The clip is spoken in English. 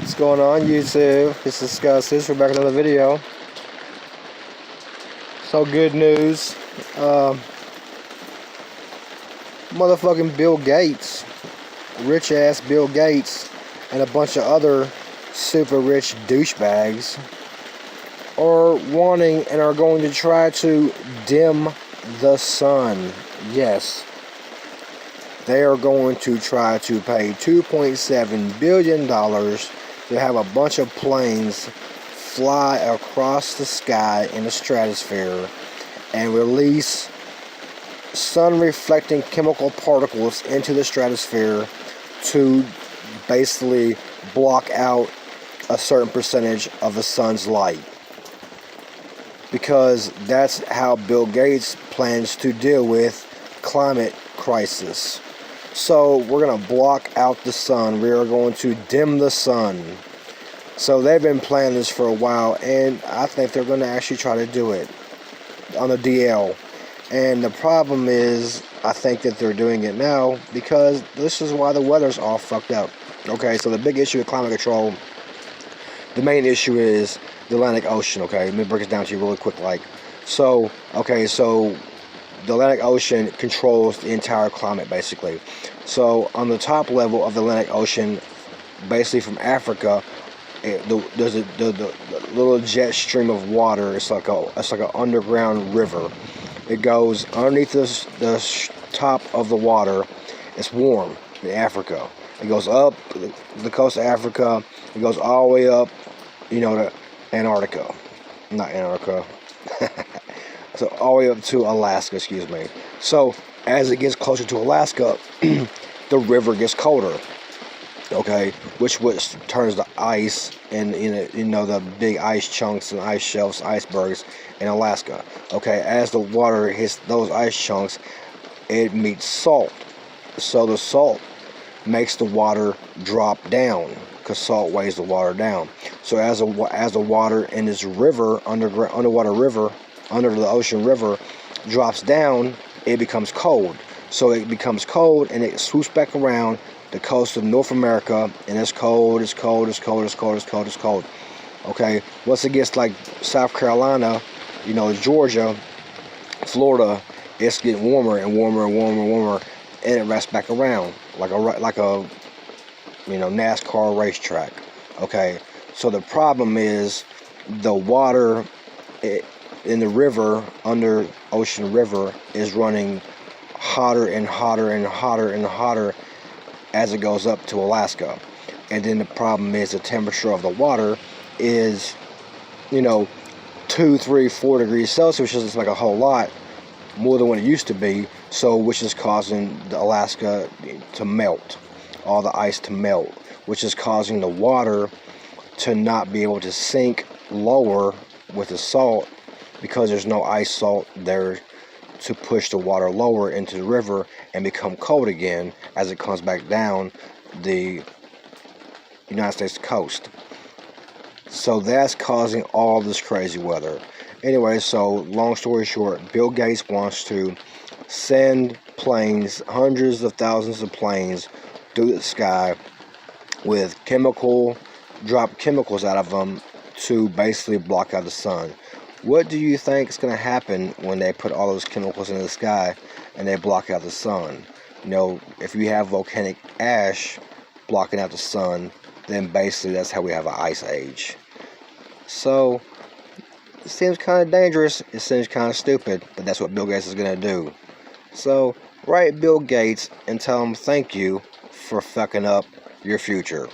What's going on, YouTube? This is Scott Sis. We're back with another video. So good news. Motherfucking Bill Gates, rich ass Bill Gates, and a bunch of other super rich douchebags are wanting and are going to try to dim the sun. Yes. They are going to try to pay $2.7 billion to have a bunch of planes fly across the sky in the stratosphere and release sun-reflecting chemical particles into the stratosphere to basically block out a certain percentage of the sun's light. Because that's how Bill Gates plans to deal with climate crisis. So we're going to block out the sun. We are going to dim the sun. So they've been planning this for a while, and I think they're going to actually try to do it on the DL. And the problem is, I think that they're doing it now because this is why the weather's all fucked up. Okay, so the big issue with climate control, the main issue is the Atlantic Ocean. Okay, let me break it down to you really quick. So the Atlantic Ocean controls the entire climate, basically. So on the top level of the Atlantic Ocean, basically from Africa, there's the little jet stream of water. It's like an underground river. It goes underneath the top of the water. It's warm in Africa. It goes up the coast of Africa. It goes all the way up, to Antarctica. Not Antarctica. So all the way up to Alaska, excuse me. So as it gets closer to Alaska, the river gets colder. Okay, which turns the ice and the big ice chunks and ice shelves, icebergs in Alaska. Okay, as the water hits those ice chunks, it meets salt. So the salt makes the water drop down because salt weighs the water down. So as the water in this river, underwater river, under the ocean river, drops down, it becomes cold. So it becomes cold and it swoops back around the coast of North America, and it's cold. Okay, once it gets like South Carolina, Georgia, Florida, it's getting warmer and warmer and warmer and warmer, and it rests back around like a NASCAR racetrack. Okay, so the problem is the water in the river, under ocean river, is running hotter and hotter and hotter and hotter as it goes up to Alaska. And then the problem is the temperature of the water is 2, 3, 4 degrees Celsius, which is like a whole lot more than what it used to be, which is causing the Alaska to melt, all the ice to melt, which is causing the water to not be able to sink lower with the salt because there's no ice salt there to push the water lower into the river and become cold again as it comes back down the United States coast. So that's causing all this crazy weather. Anyway, so long story short, Bill Gates wants to send planes, hundreds of thousands of planes through the sky with drop chemicals out of them to basically block out the sun. What do you think is going to happen when they put all those chemicals in the sky and they block out the sun? If you have volcanic ash blocking out the sun, then basically that's how we have an ice age. So it seems kind of dangerous. It seems kind of stupid, but that's what Bill Gates is going to do. So write Bill Gates and tell him thank you for fucking up your future.